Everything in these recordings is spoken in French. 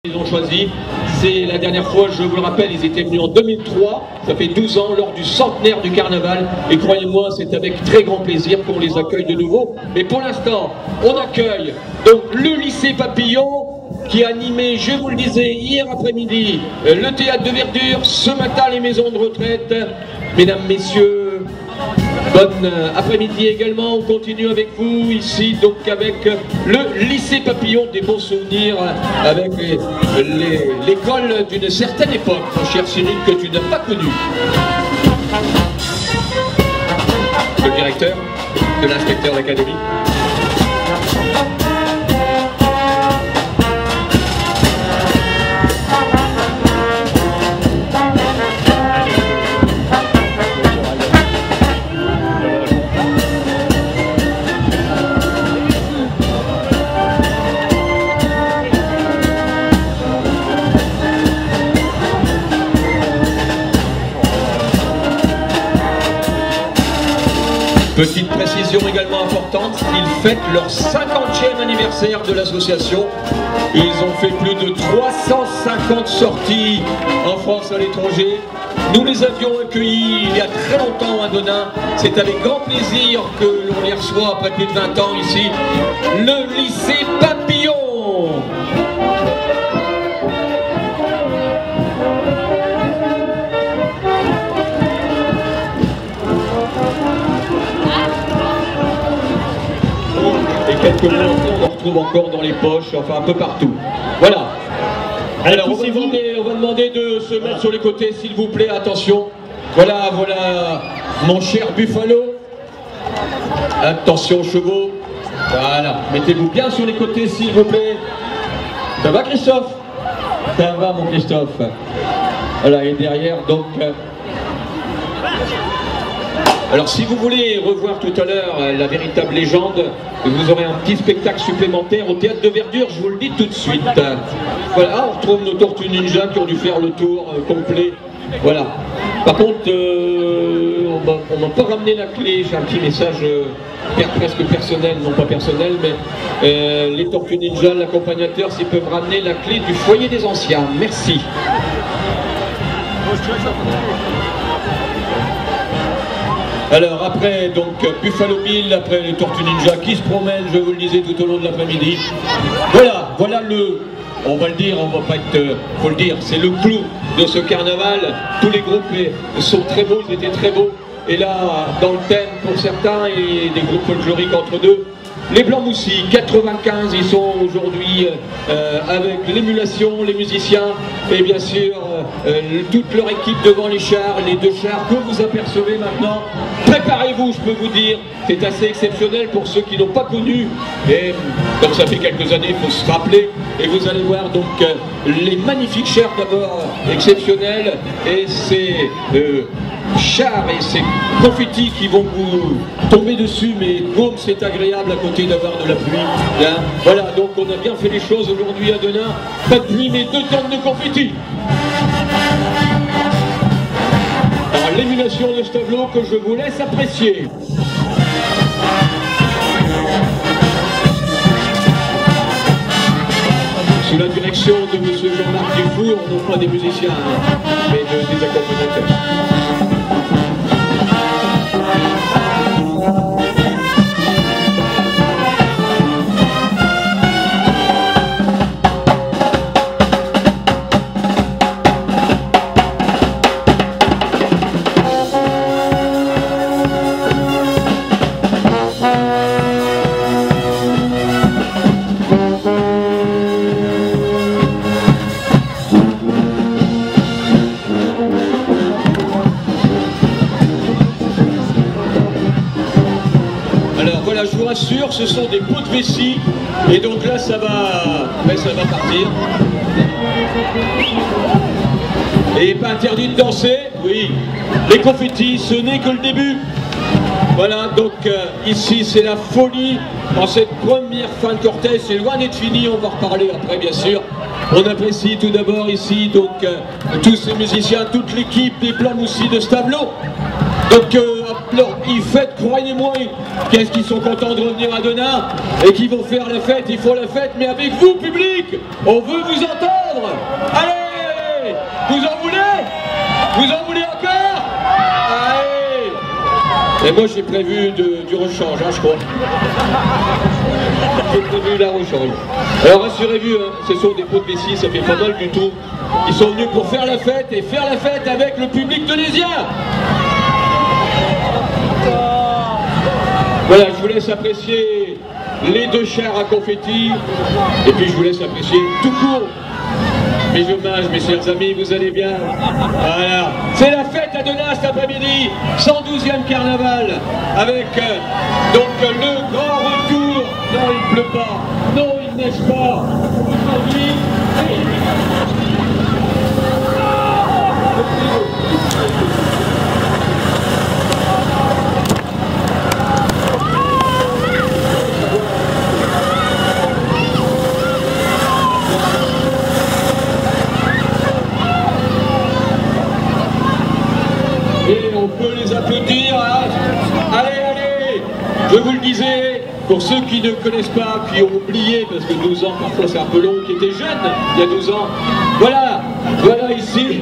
Ils ont choisi, c'est la dernière fois, je vous le rappelle, ils étaient venus en 2003, ça fait 12 ans, lors du centenaire du carnaval, et croyez-moi, c'est avec très grand plaisir qu'on les accueille de nouveau. Mais pour l'instant, on accueille donc le lycée Papillon, qui a animé, je vous le disais, hier après-midi, le théâtre de Verdure, ce matin les maisons de retraite. Mesdames, messieurs, bon après-midi également, on continue avec vous ici, donc avec le lycée Papillon, des bons souvenirs avec l'école d'une certaine époque, mon cher Cyril, que tu n'as pas connu. Le directeur de l'inspecteur d'académie. Petite précision également importante, ils fêtent leur 50e anniversaire de l'association. Ils ont fait plus de 350 sorties en France, à l'étranger. Nous les avions accueillis il y a très longtemps à Denain. C'est avec grand plaisir que l'on les reçoit après plus de 20 ans ici. Le lycée Papillon. Quelques mots on en retrouve encore dans les poches, enfin un peu partout. Voilà. Alors on va demander de se mettre sur les côtés, s'il vous plaît, attention. Voilà, voilà mon cher Buffalo. Attention chevaux. Voilà, mettez-vous bien sur les côtés, s'il vous plaît. Ça va Christophe? Ça va mon Christophe. Voilà, et derrière donc... Alors si vous voulez revoir tout à l'heure la véritable légende, vous aurez un petit spectacle supplémentaire au théâtre de Verdure, je vous le dis tout de suite. Voilà, on retrouve nos Tortues Ninja qui ont dû faire le tour complet. Voilà. Par contre, on m'a pas ramené la clé, j'ai un petit message presque personnel, non pas personnel, mais les Tortues Ninja, l'accompagnateur, s'ils peuvent ramener la clé du foyer des anciens. Merci. Alors après donc Buffalo Bill, après les Tortues Ninja qui se promènent, je vous le disais, tout au long de l'après-midi. Voilà, voilà le, on va le dire, on va pas être, faut le dire, c'est le clou de ce carnaval. Tous les groupes sont très beaux, ils étaient très beaux. Et là, dans le thème pour certains, et des groupes folkloriques entre deux, les Blancs Moussis, 95, ils sont aujourd'hui avec l'émulation, les musiciens et bien sûr toute leur équipe devant les chars, les deux chars que vous apercevez maintenant. Préparez-vous, je peux vous dire, c'est assez exceptionnel pour ceux qui n'ont pas connu. Et comme ça fait quelques années, il faut se rappeler. Et vous allez voir donc les magnifiques chars d'abord exceptionnels et ces chars et ces confettis qui vont vous tomber dessus, mais comme c'est agréable à côté d'avoir de la pluie. Hein. Voilà, donc on a bien fait les choses aujourd'hui à Denain. Pas de pluie, mais 2 tonnes de confettis. Alors l'émulation de ce tableau que je vous laisse apprécier. Sous la direction de M. Jean-Marc Dufour, non pas des musiciens, mais des accompagnateurs. Je vous rassure, ce sont des pots de vessie et donc là ça va partir. Et pas interdit de danser, oui. Les confettis, ce n'est que le début. Voilà, donc ici c'est la folie en cette première fin de cortège, c'est loin d'être fini, on va reparler après bien sûr. On apprécie tout d'abord ici donc tous ces musiciens, toute l'équipe des Blancs Moussis de ce tableau. Donc alors, ils fêtent, croyez-moi, qu'est-ce qu'ils sont contents de revenir à Denain et qu'ils vont faire la fête, ils font la fête, mais avec vous, public, on veut vous entendre. Allez! Vous en voulez? Vous en voulez encore? Allez! Et moi j'ai prévu du rechange, hein, je crois. J'ai prévu la rechange. Alors rassurez-vous, hein, ce sont des pots de vessie, ça fait pas mal du tout. Ils sont venus pour faire la fête et faire la fête avec le public tunisien. Voilà, je vous laisse apprécier les deux chars à confetti et puis je vous laisse apprécier tout court mes hommages, mes chers amis, vous allez bien? Voilà, c'est la fête à Denain cet après-midi, 112e carnaval avec donc le grand retour. Non, il pleut pas, non, il neige pas aujourd'hui. Et on peut les applaudir, hein. Allez, allez, je vous le disais, pour ceux qui ne connaissent pas, qui ont oublié, parce que 12 ans, parfois c'est un peu long, qui étaient jeunes, il y a 12 ans, voilà, voilà ici.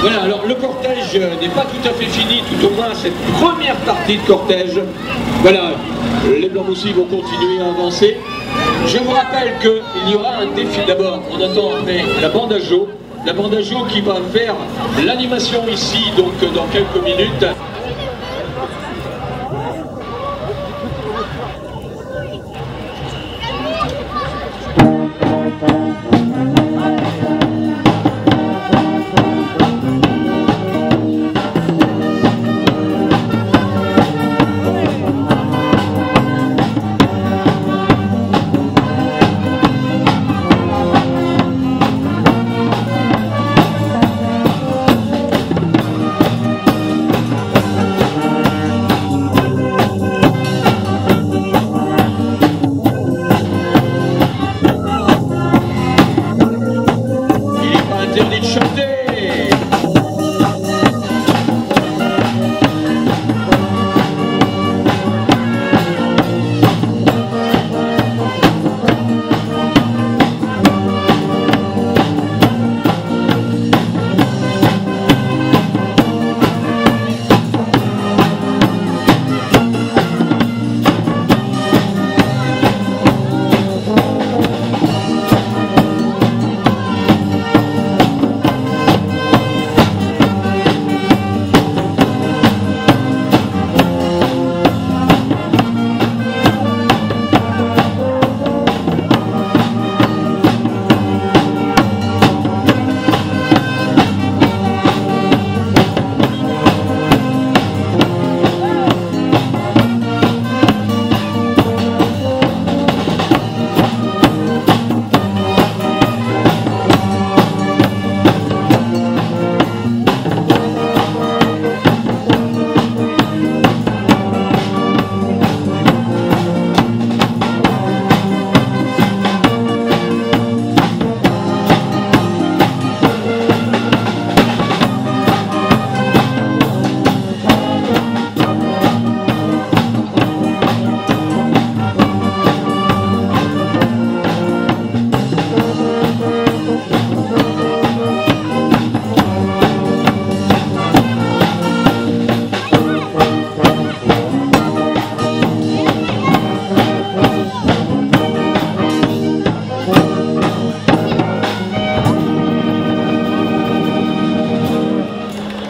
Voilà, alors le cortège n'est pas tout à fait fini, tout au moins cette première partie de cortège. Voilà, les Blancs-Moussis vont continuer à avancer. Je vous rappelle qu'il y aura un défi. D'abord, on attend après la bande à Jo qui va faire l'animation ici, donc dans quelques minutes.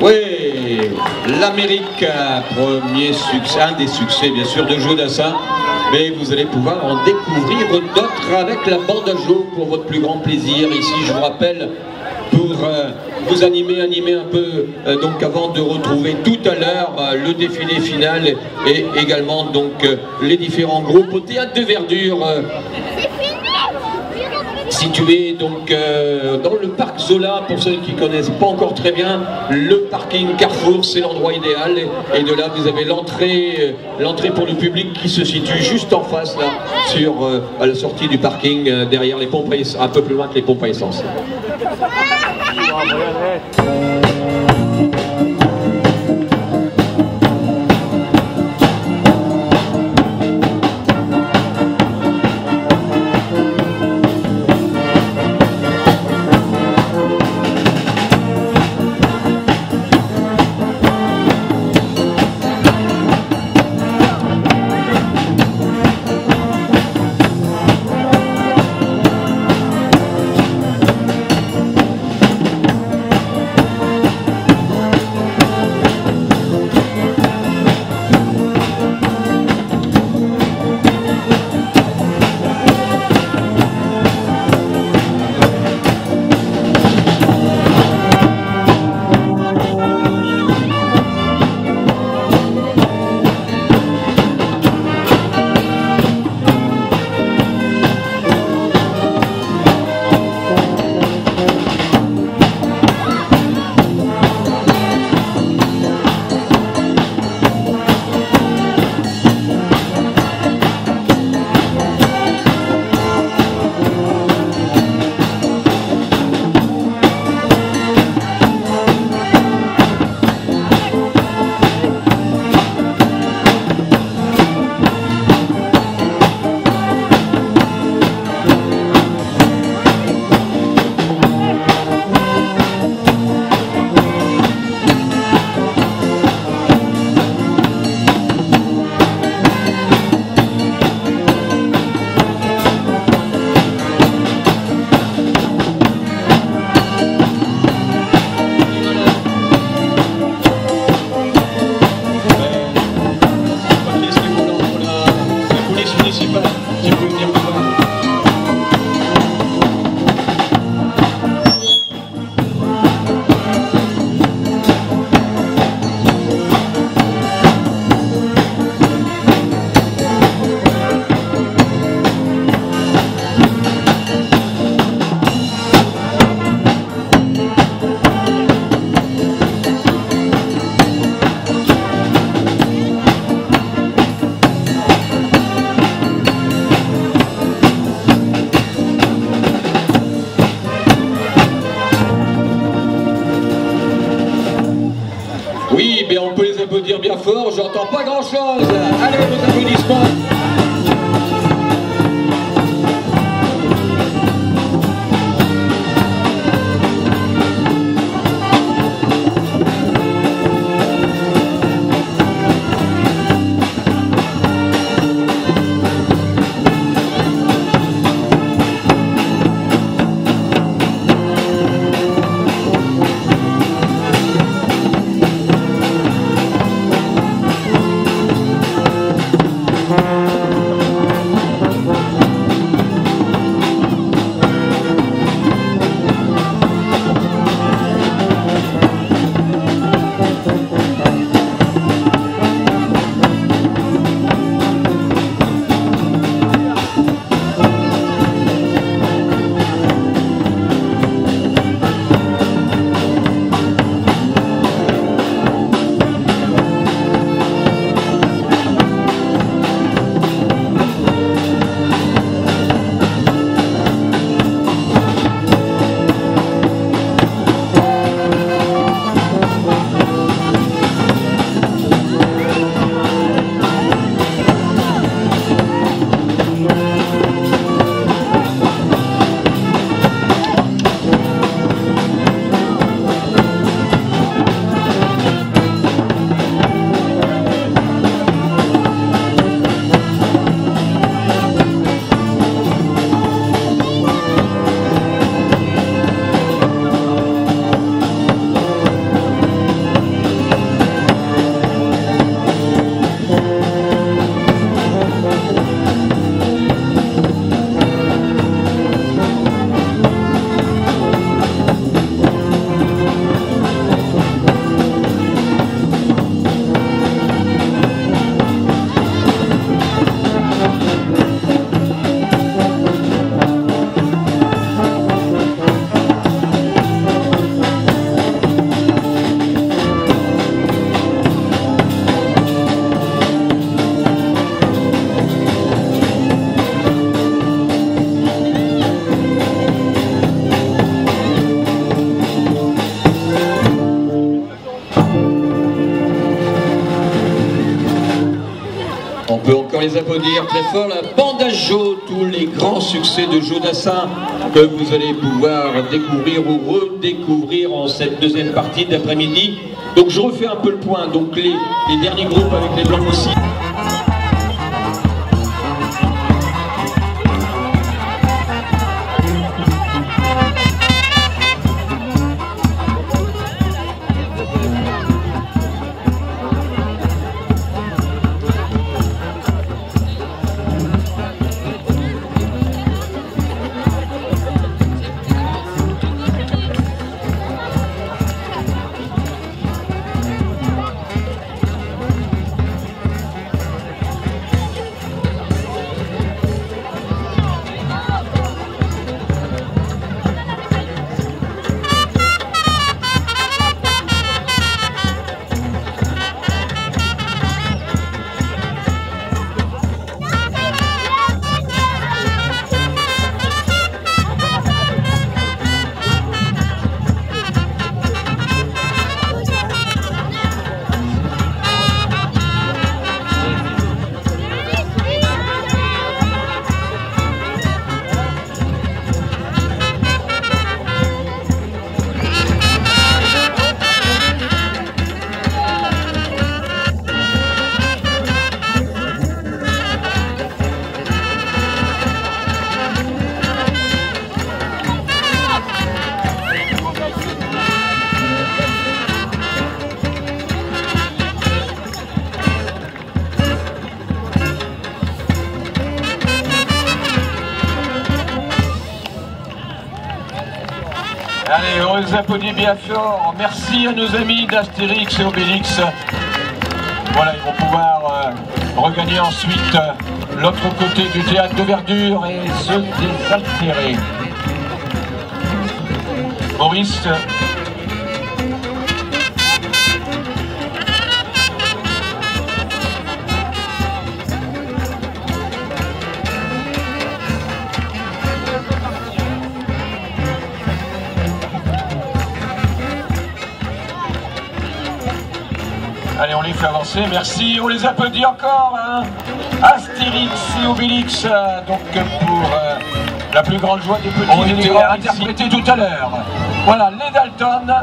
Oui, l'Amérique, premier succès, un des succès bien sûr de Jo Dassin, mais vous allez pouvoir en découvrir d'autres avec la bande à Jo pour votre plus grand plaisir. Ici, je vous rappelle, pour vous animer un peu, donc avant de retrouver tout à l'heure le défilé final et également donc les différents groupes au Théâtre de Verdure. situé donc dans le parc Zola. Pour ceux qui ne connaissent pas encore très bien, le parking Carrefour, c'est l'endroit idéal. Et de là, vous avez l'entrée pour le public qui se situe juste en face, là, à la sortie du parking, derrière les pompes, un peu plus loin que les pompes à essence. Oui, mais on peut les applaudir bien fort, j'entends pas grand chose. Allez, vos applaudissements. les applaudir très fort la bande à Jo, tous les grands succès de Jo Dassin que vous allez pouvoir découvrir ou redécouvrir en cette deuxième partie d'après-midi. Donc je refais un peu le point, donc les derniers groupes avec les blancs aussi. Allez, on les applaudit bien fort. Merci à nos amis d'Astérix et Obélix. Voilà, ils vont pouvoir regagner ensuite l'autre côté du théâtre de Verdure et se désaltérer. Maurice. Allez, on les fait avancer, merci, on les applaudit encore, hein. Astérix et Obélix, donc pour la plus grande joie des petits. On était interprétés tout à l'heure. Voilà, les Dalton.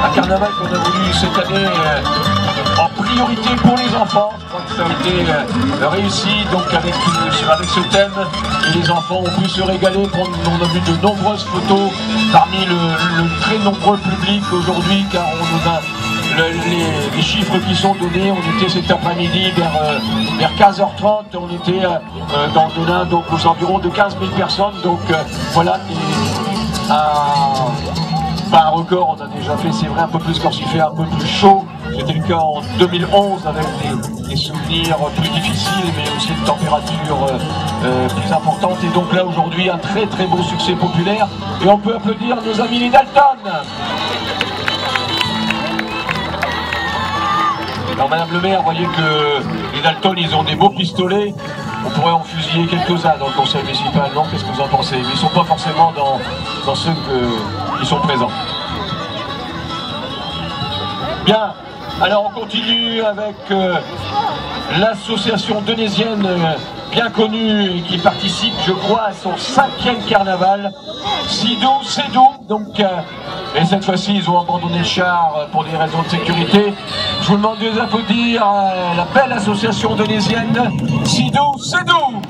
Un carnaval qu'on a voulu cette année en priorité pour les enfants. Je crois que ça a été réussi donc avec ce thème, et les enfants ont pu se régaler. On a vu de nombreuses photos parmi le très nombreux public aujourd'hui, car on a les chiffres qui sont donnés. On était cet après-midi vers 15h30, on était dans Denain, donc aux environs de 15 000 personnes. Donc voilà, pas un record, on a déjà fait, c'est vrai, un peu plus quand il fait un peu plus chaud. C'était le cas en 2011 avec des souvenirs plus difficiles, mais aussi une température plus importante. Et donc là aujourd'hui un très très beau succès populaire. Et on peut applaudir nos amis les Dalton. Alors Madame le maire, voyez que les Dalton, ils ont des beaux pistolets. On pourrait en fusiller quelques-uns dans le conseil municipal, non? Qu'est-ce que vous en pensez? Mais ils ne sont pas forcément dans ceux qui sont présents. Bien, alors on continue avec l'association denaisienne bien connue et qui participe, je crois, à son 5e carnaval. Sidou, c'est doux. Donc, et cette fois-ci, ils ont abandonné le char pour des raisons de sécurité. Je vous demande de les applaudir à la belle association denaisienne. Sidou, c'est doux.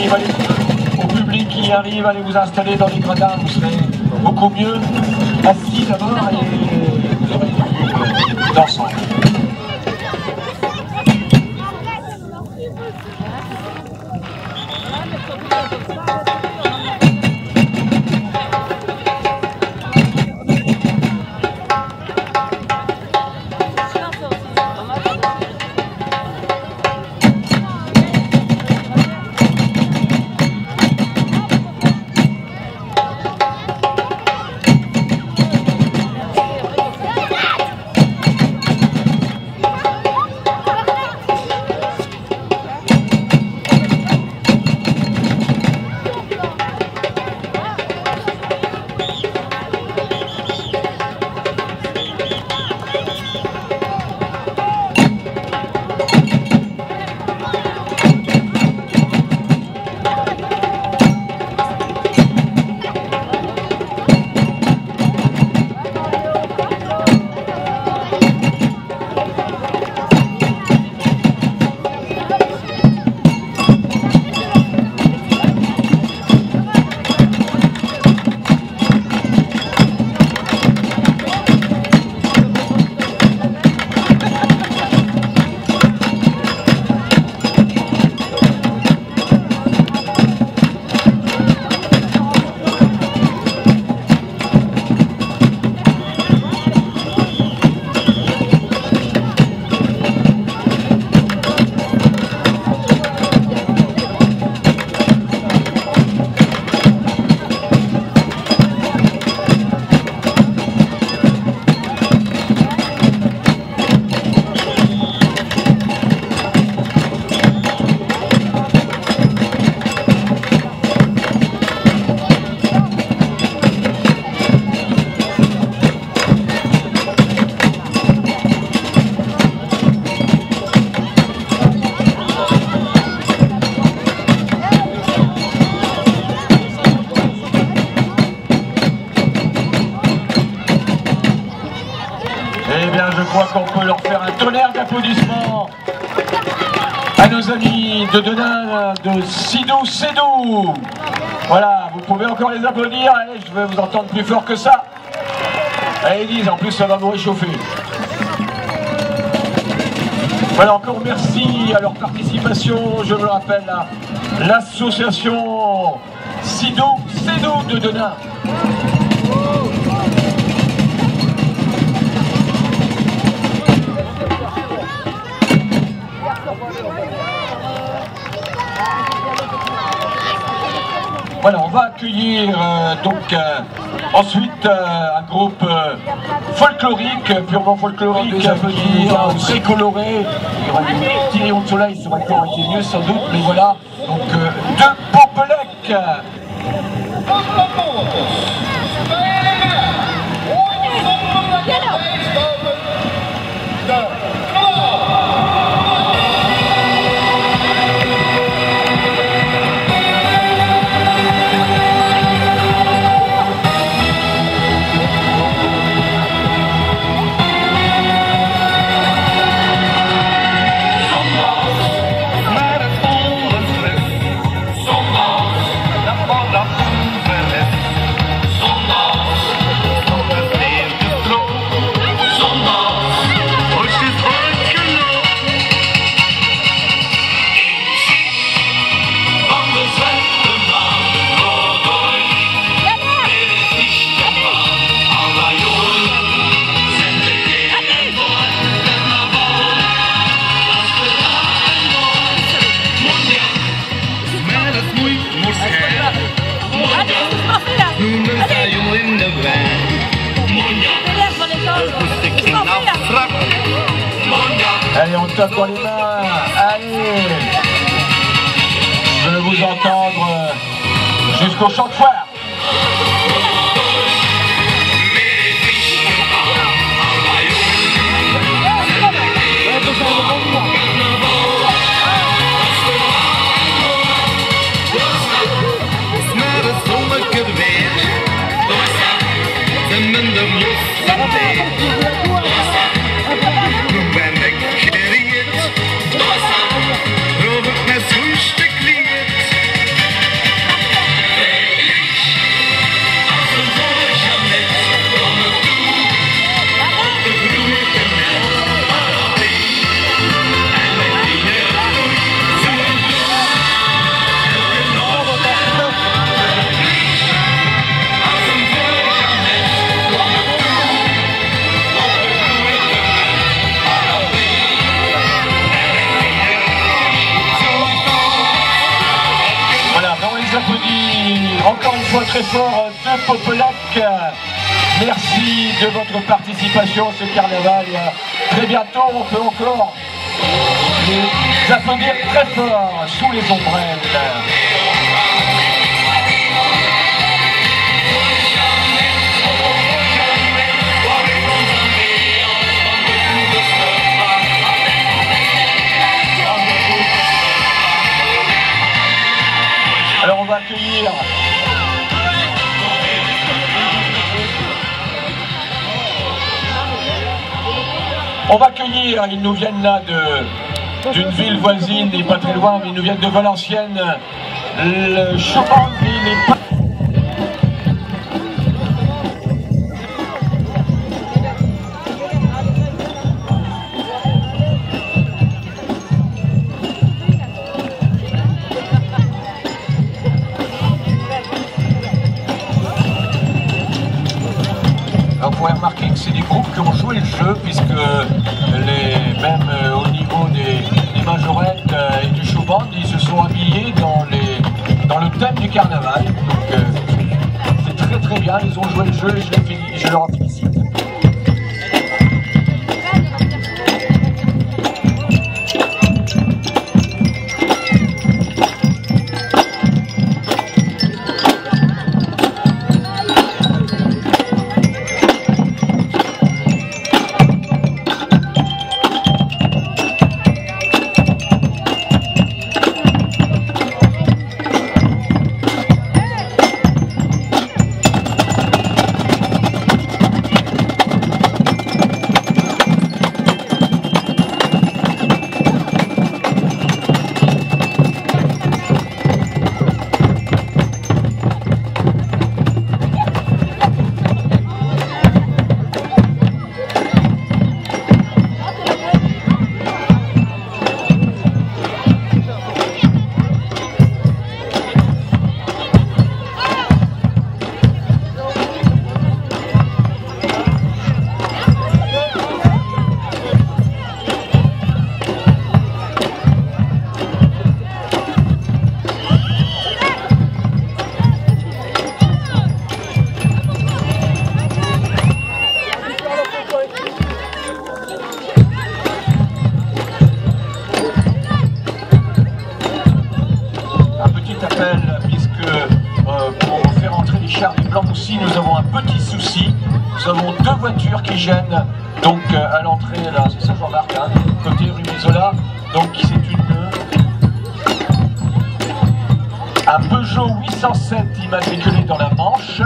arrive, au public qui arrive, allez vous installer dans les gradins, vous serez beaucoup mieux assis d'abord et vous aurez une d'ensemble. Je crois qu'on peut leur faire un tonnerre d'applaudissements à nos amis de Denain, de Sidou. Voilà, vous pouvez encore les applaudir. Allez, je vais vous entendre plus fort que ça. Allez, Elise, en plus ça va vous réchauffer. Voilà, encore merci à leur participation. Je vous le rappelle, l'association Sidou de Denain. Voilà, on va accueillir ensuite un groupe folklorique, purement folklorique, très coloré. Les petits rayons de soleil, ça aurait été mieux sans doute, mais voilà, donc deux Popelec. Allez, on tape dans les mains. Allez. Je veux vous entendre jusqu'au chant de foire. Frühstück liegt. très fort de Popolac. Merci de votre participation à ce carnaval. Très bientôt, on peut encore les applaudir très fort sous les ombrelles. Alors on va accueillir ils nous viennent là d'une ville voisine et pas très loin, mais ils nous viennent de Valenciennes, le Chopin et les... Vous pouvez remarquer que c'est des groupes qui ont joué le jeu, puisque même au niveau des majorettes et du showband, ils se sont habillés dans le thème du carnaval. Donc c'est très très bien, ils ont joué le jeu et je leur en félicite. Pour faire entrer les chars du blanc aussi, nous avons un petit souci. Nous avons deux voitures qui gênent donc à l'entrée, là c'est ça Jean-Marc, hein, côté rue Mézola. Donc c'est un Peugeot 807 immatriculé dans la Manche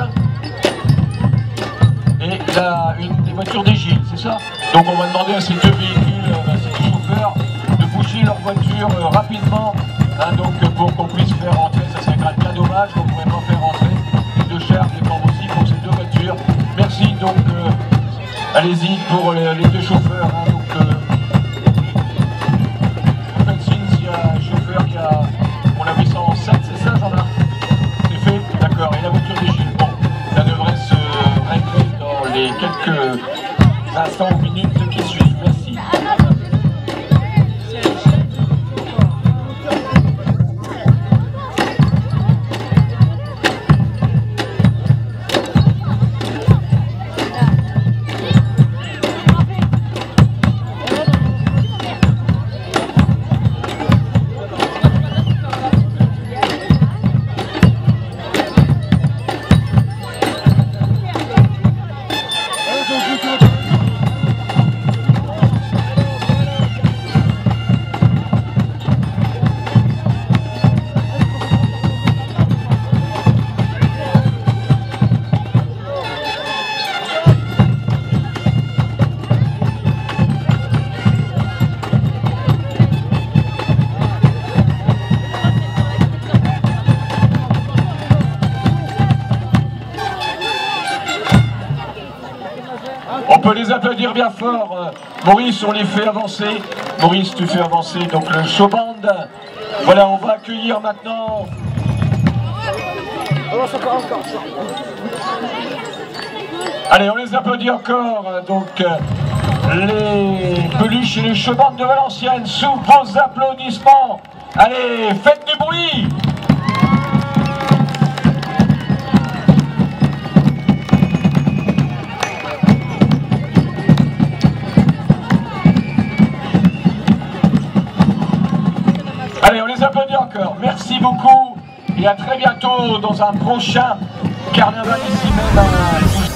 et là une des voitures des Gilles, c'est ça. Donc on va demander à ces deux véhicules, à ces deux chauffeurs, de bouger leur voiture rapidement, hein, donc pour qu'on puisse faire rentrer. Ça serait bien dommage qu'on ne pourrait pas faire rentrer les deux chars qui sont aussi pour ces deux voitures. Merci, donc allez-y pour les deux chauffeurs, hein, donc faites signe s'il y a un chauffeur qui a, on a 807, c'est ça Jean-Marc? C'est fait, d'accord. Et la voiture des Gilles, bon, ça devrait se régler dans les quelques instants ou minutes qui suivent. Merci. On peut les applaudir bien fort. Maurice, on les fait avancer. Maurice, tu fais avancer donc le showband. Voilà, on va accueillir maintenant. Allez, on les applaudit encore. Donc, les peluches et les showbands de Valenciennes sous vos applaudissements. Allez, faites du bruit. D'accord, merci beaucoup et à très bientôt dans un prochain carnaval ici même à